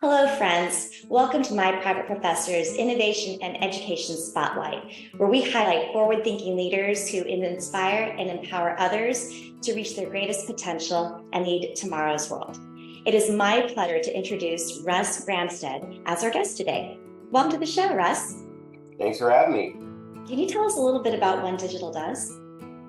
Hello, friends. Welcome to my private professor's Innovation and Education Spotlight, where we highlight forward-thinking leaders who inspire and empower others to reach their greatest potential and lead tomorrow's world. It is my pleasure to introduce Russ Gramstad as our guest today. Welcome to the show, Russ. Thanks for having me. Can you tell us a little bit about what Digital does?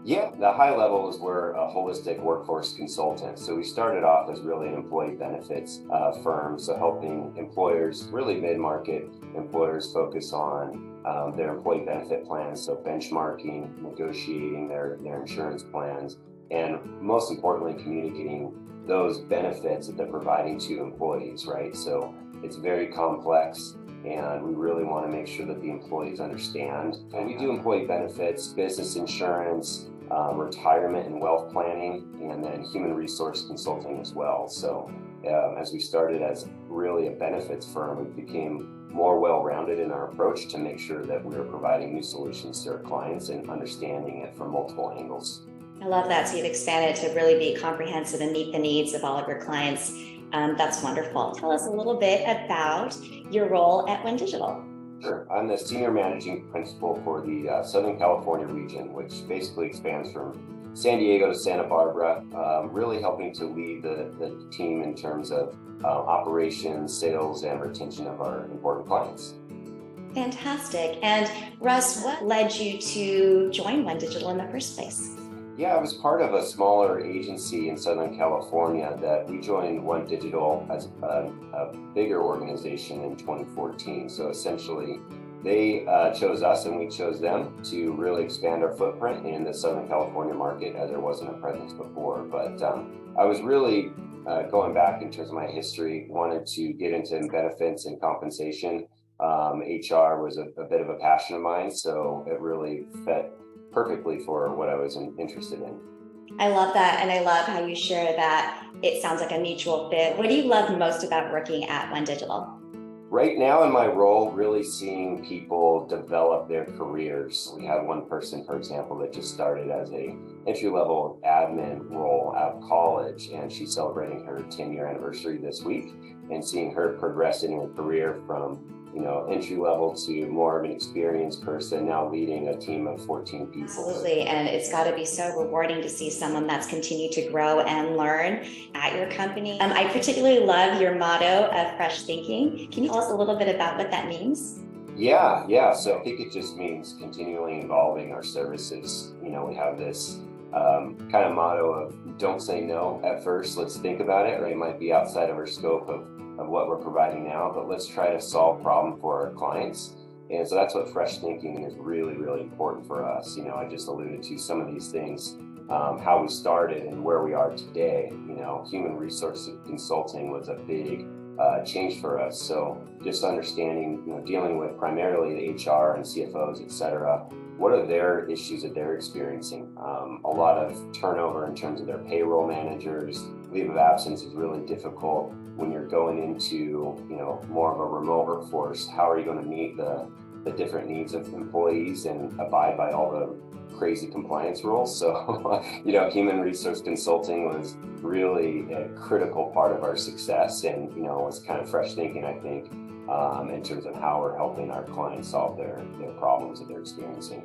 Yeah, the high level is we're a holistic workforce consultant. So we started off as really an employee benefits firm, so helping employers, really mid-market employers, focus on their employee benefit plans. So benchmarking, negotiating their insurance plans, and most importantly, communicating those benefits that they're providing to employees, right? So it's very complex, and we really want to make sure that the employees understand. And we do employee benefits, business insurance, retirement and wealth planning, and then human resource consulting as well. So as we started as really a benefits firm, we became more well-rounded in our approach to make sure that we were providing new solutions to our clients and understanding it from multiple angles. I love that. So you've expanded to really be comprehensive and meet the needs of all of your clients. That's wonderful. Tell us a little bit about your role at Digital. Sure. I'm the senior managing principal for the Southern California region, which basically expands from San Diego to Santa Barbara, really helping to lead the team in terms of operations, sales, and retention of our important clients. Fantastic. And Russ, what led you to join Digital in the first place? Yeah, I was part of a smaller agency in Southern California that we joined Digital as a bigger organization in 2014. So essentially, they chose us and we chose them to really expand our footprint in the Southern California market, as there wasn't a presence before. But I was really going back in terms of my history, wanted to get into benefits and compensation. HR was a bit of a passion of mine, so it really fit perfectly for what I was interested in. I love that. And I love how you share that it sounds like a mutual fit. What do you love most about working at Digital? Right now in my role, really seeing people develop their careers. We have one person, for example, that just started as a entry-level admin role out of college, and she's celebrating her 10-year anniversary this week, and seeing her progress in her career from entry level to more of an experienced person, now leading a team of 14 people. Absolutely. And it's got to be so rewarding to see someone that's continued to grow and learn at your company. I particularly love your motto of fresh thinking. Can you tell us a little bit about what that means? Yeah. So I think it just means continually evolving our services. We have this kind of motto of don't say no at first, let's think about it, or it might be outside of our scope of what we're providing now, but let's try to solve problem for our clients. And so that's what fresh thinking is really, really important for us. I just alluded to some of these things, how we started and where we are today. Human resource consulting was a big change for us. So just understanding, dealing with primarily the HR and CFOs, et cetera, what are their issues that they're experiencing? A lot of turnover in terms of their payroll managers. Leave of absence is really difficult when you're going into, more of a remote workforce. How are you going to meet the different needs of employees and abide by all the crazy compliance rules? So, human resource consulting was really a critical part of our success, and, was kind of fresh thinking, I think, in terms of how we're helping our clients solve their problems that they're experiencing.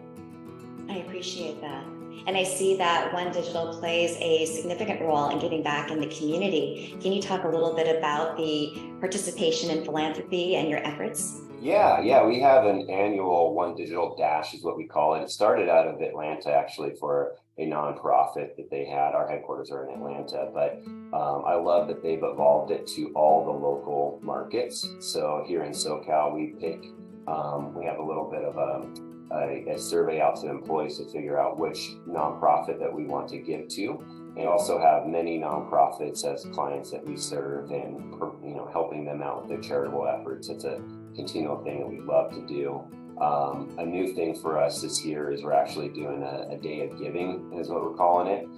I appreciate that. And I see that Digital plays a significant role in giving back in the community. Can you talk a little bit about the participation in philanthropy and your efforts? Yeah. We have an annual Digital Dash is what we call it. It started out of Atlanta, actually, for a nonprofit that they had. Our headquarters are in Atlanta, but I love that they've evolved it to all the local markets. So here in SoCal, we have a little bit of a survey out to employees to figure out which nonprofit that we want to give to. And also have many nonprofits as clients that we serve, and helping them out with their charitable efforts. It's a continual thing that we love to do. A new thing for us this year is we're actually doing a day of giving, is what we're calling it,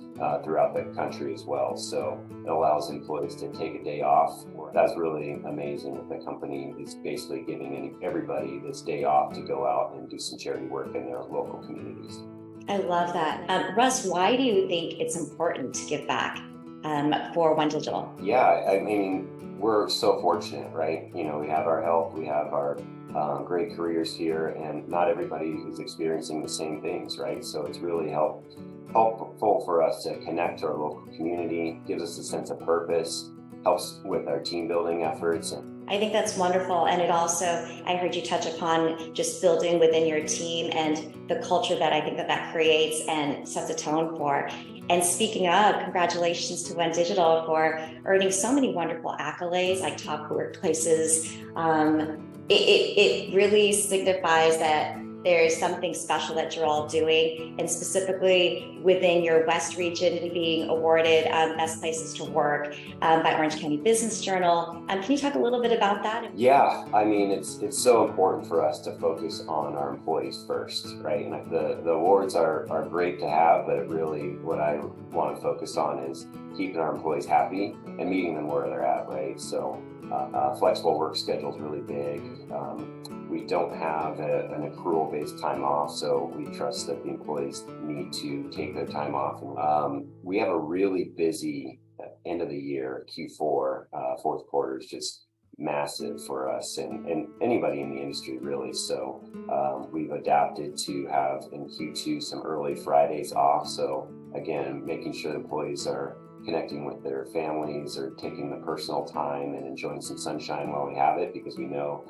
throughout the country as well. So it allows employees to take a day off. That's really amazing that the company is basically giving everybody this day off to go out and do some charity work in their local communities. I love that. Russ, why do you think it's important to give back for Digital? Yeah, I mean, we're so fortunate, right? We have our health, we have our great careers here, and not everybody is experiencing the same things, right? So it's really helpful for us to connect to our local community, gives us a sense of purpose, helps with our team building efforts. I think that's wonderful. And it also, I heard you touch upon just building within your team and the culture that I think that creates and sets a tone for. And speaking of, congratulations to One Digital for earning so many wonderful accolades like top workplaces. It really signifies that there's something special that you're all doing, and specifically within your West region being awarded Best Places to Work by Orange County Business Journal. Can you talk a little bit about that? Yeah, I mean, it's so important for us to focus on our employees first, right? And the awards are great to have, but really what I want to focus on is keeping our employees happy and meeting them where they're at, right? So flexible work schedule is really big. We don't have an accrual-based time off, so we trust that the employees need to take their time off. We have a really busy end of the year, Q4, fourth quarter is just massive for us and anybody in the industry, really. So we've adapted to have in Q2 some early Fridays off. So again, making sure the employees are connecting with their families or taking the personal time and enjoying some sunshine while we have it, because we know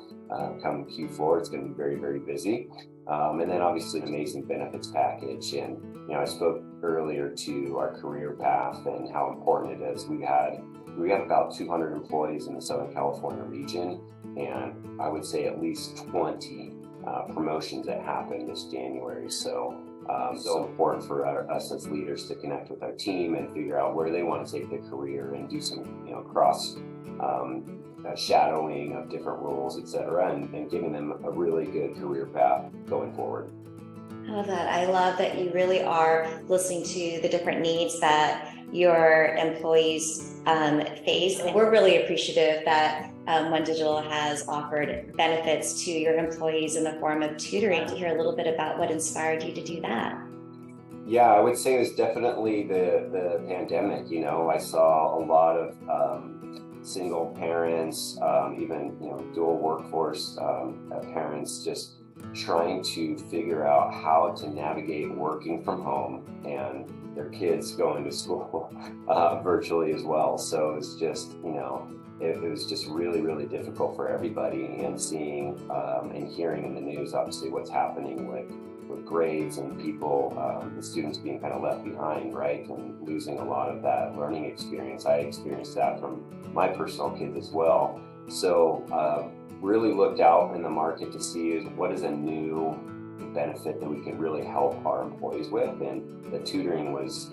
come Q4 it's going to be very, very busy. And then obviously an amazing benefits package. And I spoke earlier to our career path and how important it is. We have about 200 employees in the Southern California region, and I would say at least 20 promotions that happened this January. So important for us as leaders to connect with our team and figure out where they want to take their career and do some cross shadowing of different roles, etc., and giving them a really good career path going forward. I love that. I love that you really are listening to the different needs that your employees face. And we're really appreciative that One Digital has offered benefits to your employees in the form of tutoring. To hear a little bit about what inspired you to do that. Yeah, I would say it was definitely the pandemic. I saw a lot of single parents, even dual workforce parents, just trying to figure out how to navigate working from home and their kids going to school virtually as well. So it was just, it was just really, really difficult for everybody. And seeing and hearing in the news, obviously, what's happening with grades and people, the students being kind of left behind, right? And losing a lot of that learning experience. I experienced that from my personal kids as well. So really looked out in the market to see what is a new benefit that we could really help our employees with, and the tutoring was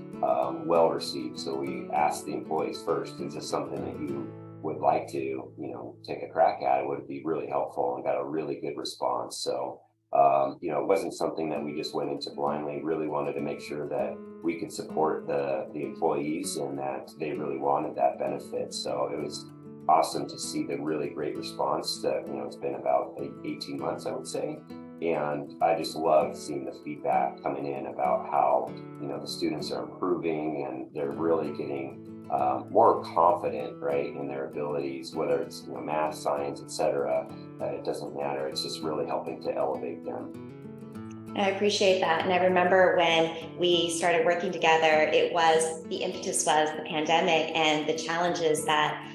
well received. So we asked the employees first, is this something that you would like to take a crack at? It would be really helpful, and got a really good response. So it wasn't something that we just went into blindly. Really wanted to make sure that we could support the employees and that they really wanted that benefit. So it was awesome to see the really great response that, it's been about 18 months, I would say. And I just love seeing the feedback coming in about how, the students are improving and they're really getting more confident, right, in their abilities, whether it's, math, science, etc. It doesn't matter. It's just really helping to elevate them. I appreciate that. And I remember when we started working together, the impetus was the pandemic and the challenges that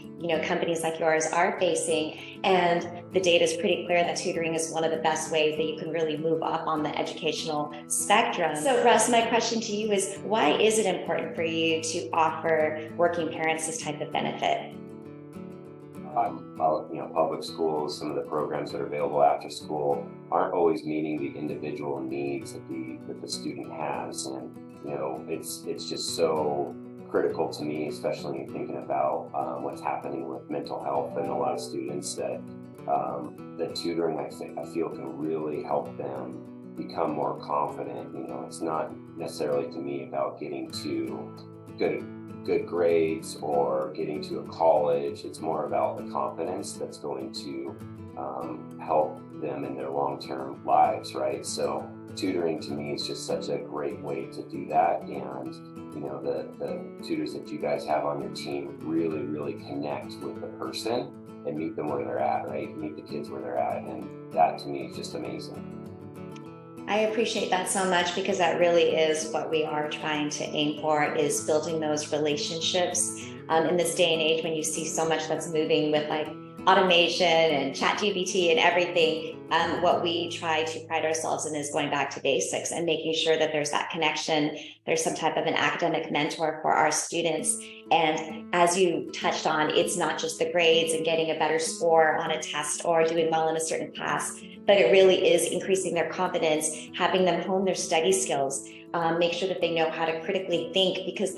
companies like yours are facing. And the data is pretty clear that tutoring is one of the best ways that you can really move up on the educational spectrum. So Russ, my question to you is, why is it important for you to offer working parents this type of benefit? Public schools, some of the programs that are available after school aren't always meeting the individual needs that the student has. And, it's just so critical to me, especially in thinking about what's happening with mental health and a lot of students, that the tutoring, I feel, can really help them become more confident. It's not necessarily to me about getting to good good grades or getting to a college. It's more about the confidence that's going to help them in their long-term lives, right? So tutoring to me is just such a great way to do that. And the tutors that you guys have on your team really connect with the person and meet them where they're at, right? Meet the kids where they're at. And that to me is just amazing. I appreciate that so much, because that really is what we are trying to aim for, is building those relationships. In this day and age, when you see so much that's moving with like automation and ChatGPT and everything, what we try to pride ourselves in is going back to basics and making sure that there's that connection. There's some type of an academic mentor for our students. And as you touched on, it's not just the grades and getting a better score on a test or doing well in a certain class, but it really is increasing their confidence, having them hone their study skills, make sure that they know how to critically think, because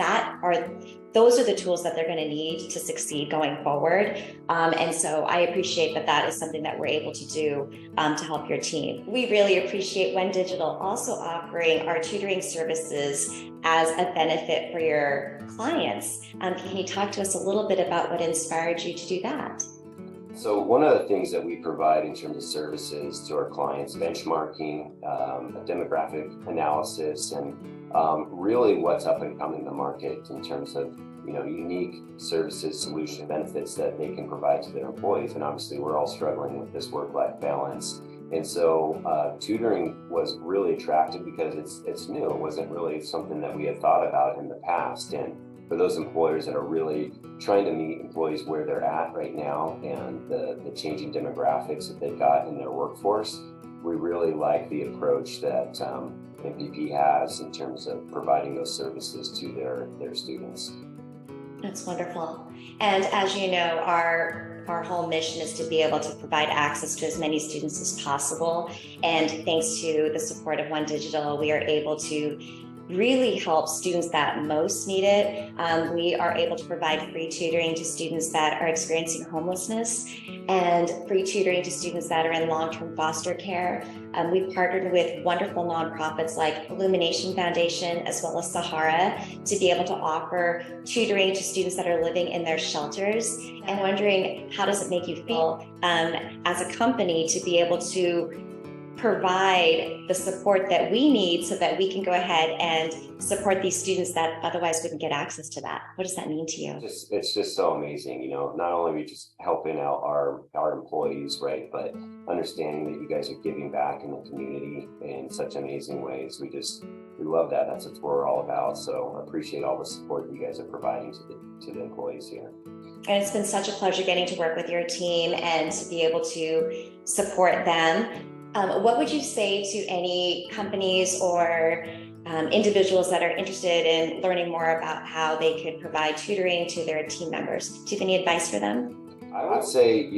those are the tools that they're going to need to succeed going forward. And so I appreciate that is something that we're able to do to help your team. We really appreciate One Digital also offering our tutoring services as a benefit for your clients. Can you talk to us a little bit about what inspired you to do that? So one of the things that we provide in terms of services to our clients, benchmarking, a demographic analysis, and really what's up and coming in the market in terms of unique services, solution benefits that they can provide to their employees. And obviously we're all struggling with this work-life balance. And so tutoring was really attractive because it's new. It wasn't really something that we had thought about in the past. And for those employers that are really trying to meet employees where they're at right now and the changing demographics that they've got in their workforce, we really like the approach that MPP has in terms of providing those services to their students. That's wonderful. And as you know, our whole mission is to be able to provide access to as many students as possible. And thanks to the support of One Digital, we are able to really help students that most need it. We are able to provide free tutoring to students that are experiencing homelessness and free tutoring to students that are in long-term foster care. We've partnered with wonderful nonprofits like Illumination Foundation as well as Sahara to be able to offer tutoring to students that are living in their shelters. And wondering, how does it make you feel as a company to be able to provide the support that we need so that we can go ahead and support these students that otherwise wouldn't get access to that? What does that mean to you? It's just so amazing. Not only are we just helping out our employees, right, but understanding that you guys are giving back in the community in such amazing ways. We love that. That's what we're all about. So I appreciate all the support you guys are providing to the employees here. And it's been such a pleasure getting to work with your team and to be able to support them. What would you say to any companies or individuals that are interested in learning more about how they could provide tutoring to their team members? Do you have any advice for them? I would say,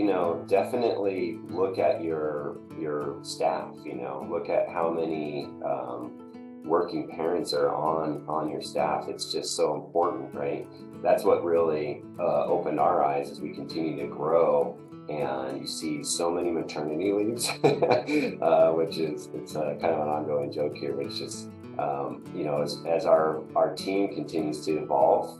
definitely look at your staff, look at how many working parents are on your staff. It's just so important, right? That's what really opened our eyes as we continue to grow. And you see so many maternity leaves, which it's kind of an ongoing joke here, but it's just, as our team continues to evolve,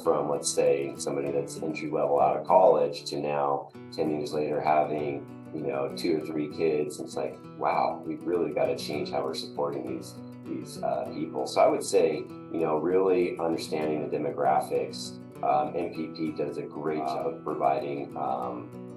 from, let's say, somebody that's entry level out of college to now 10 years later having, 2 or 3 kids, it's like, wow, we've really got to change how we're supporting these people. So I would say, really understanding the demographics. MPP does a great job of providing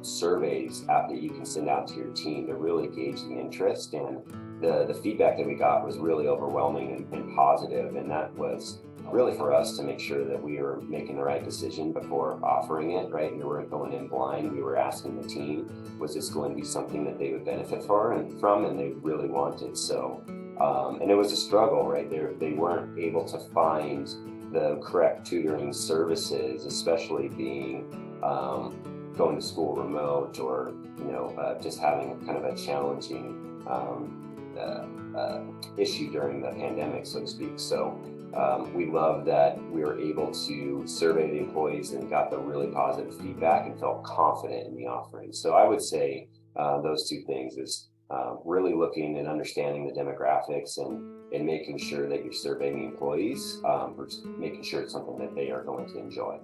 surveys that you can send out to your team to really gauge the interest, and the feedback that we got was really overwhelming and positive, and that was really for us to make sure that we were making the right decision before offering it, right? We weren't going in blind. We were asking the team, was this going to be something that they would benefit from, and they really wanted. So and it was a struggle, right? They weren't able to find the correct tutoring services, especially being going to school remote, or just having kind of a challenging issue during the pandemic, so to speak. So we love that we were able to survey the employees and got the really positive feedback and felt confident in the offering. So I would say those 2 things is really looking and understanding the demographics and making sure that you're surveying the employees, making sure it's something that they are going to enjoy.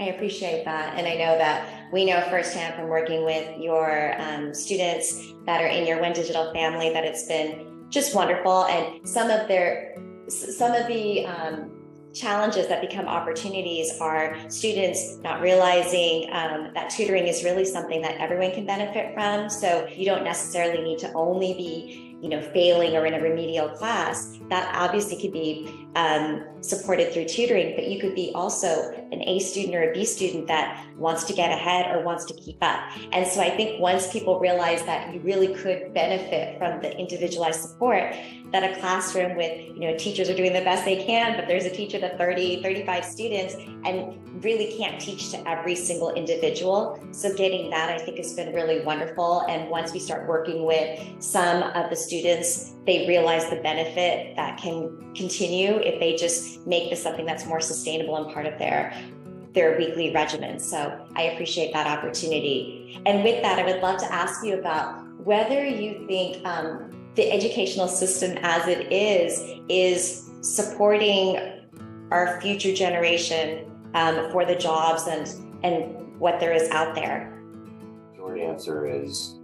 I appreciate that. And I know that we know firsthand from working with your students that are in your One Digital family that it's been just wonderful. And some of the challenges that become opportunities are students not realizing that tutoring is really something that everyone can benefit from. So you don't necessarily need to only be failing or in a remedial class. That obviously could be supported through tutoring, but you could be also an A student or a B student that wants to get ahead or wants to keep up. And so I think once people realize that you really could benefit from the individualized support, that a classroom with, teachers are doing the best they can, but there's a teacher to 30, 35 students and really can't teach to every single individual. So getting that, I think, has been really wonderful. And once we start working with some of the students, they realize the benefit that can continue if they just make this something that's more sustainable and part of their weekly regimen. So I appreciate that opportunity. And with that, I would love to ask you about whether you think the educational system as it is supporting our future generation for the jobs and what there is out there. Short answer is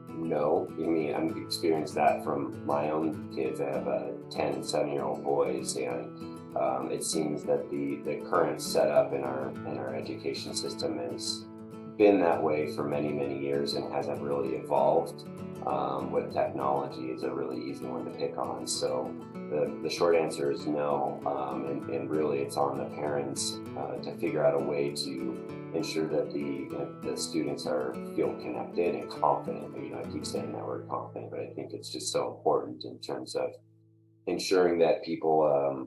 no. I mean, I've experienced that from my own kids. I have 10 and 7-year-old boys, and it seems that the current setup in our education system has been that way for many, many years and hasn't really evolved. With technology is a really easy one to pick on. So the short answer is no, and really it's on the parents to figure out a way to ensure that the students feel connected and confident. I keep saying that word confident, but I think it's just so important in terms of ensuring that people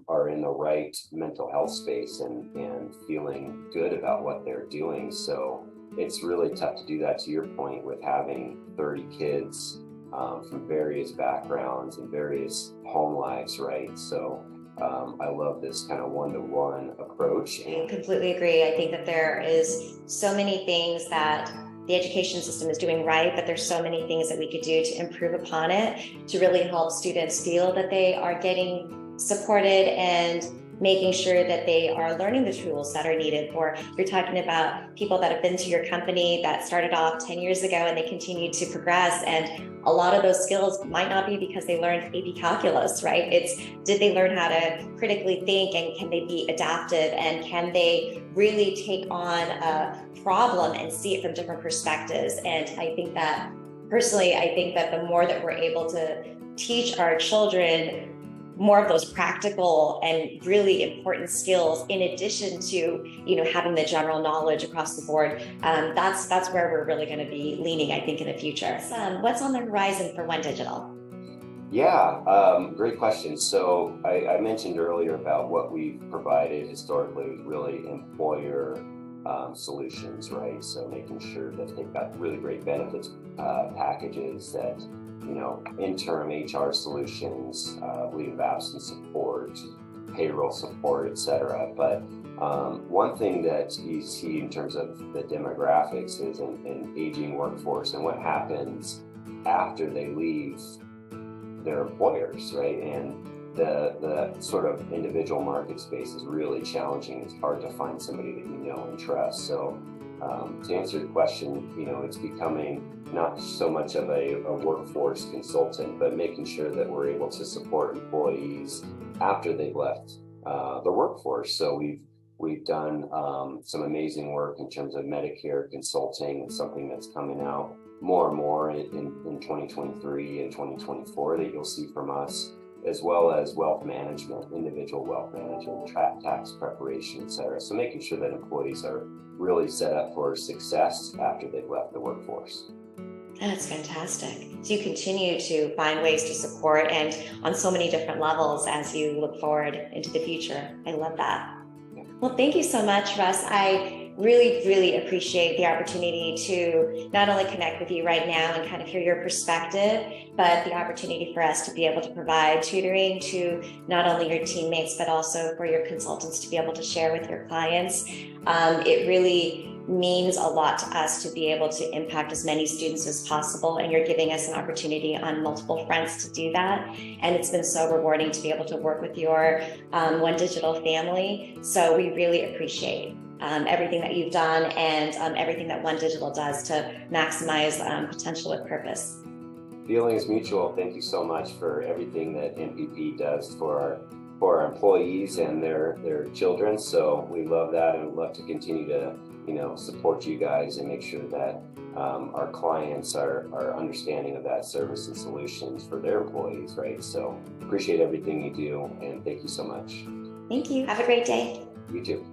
are in the right mental health space and feeling good about what they're doing. So it's really tough to do that, to your point, with having 30 kids from various backgrounds and various home lives, right? So I love this kind of one-to-one approach. I completely agree. I think that there is so many things that the education system is doing right, but there's so many things that we could do to improve upon it, to really help students feel that they are getting supported and making sure that they are learning the tools that are needed. Or you're talking about people that have been to your company that started off 10 years ago and they continue to progress. And a lot of those skills might not be because they learned AP calculus, right? It's, did they learn how to critically think, and can they be adaptive, and can they really take on a problem and see it from different perspectives? And I think that personally, I think that the more that we're able to teach our children more of those practical and really important skills, in addition to having the general knowledge across the board, that's where we're really going to be leaning, I think, in the future. What's on the horizon for One Digital? Yeah, great question. So I mentioned earlier about what we've provided historically with really employer solutions, right? So making sure that they've got really great benefits packages, that interim HR solutions, leave of absence support, payroll support, etc. But one thing that you see in terms of the demographics is an aging workforce and what happens after they leave their employers, right? And the sort of individual market space is really challenging. It's hard to find somebody that you know and trust. So to answer your question, it's becoming not so much of a workforce consultant, but making sure that we're able to support employees after they've left the workforce. So we've done some amazing work in terms of Medicare consulting. It's something that's coming out more and more in 2023 and 2024 that you'll see from us, as well as wealth management, individual wealth management, tax preparation, et cetera. So making sure that employees are really set up for success after they've left the workforce. That's fantastic. So you continue to find ways to support, and on so many different levels as you look forward into the future. I love that. Well, thank you so much, Russ. I really, really appreciate the opportunity to not only connect with you right now and kind of hear your perspective, but the opportunity for us to be able to provide tutoring to not only your teammates, but also for your consultants to be able to share with your clients. It really means a lot to us to be able to impact as many students as possible. And you're giving us an opportunity on multiple fronts to do that. And it's been so rewarding to be able to work with your One Digital family. So we really appreciate everything that you've done and everything that One Digital does to maximize potential with purpose. Feelings mutual. Thank you so much for everything that MPP does for our employees and their children. So we love that, and we'd love to continue to support you guys and make sure that our clients are understanding of that service and solutions for their employees, right? So appreciate everything you do, and thank you so much. Thank you. Have a great day. You too.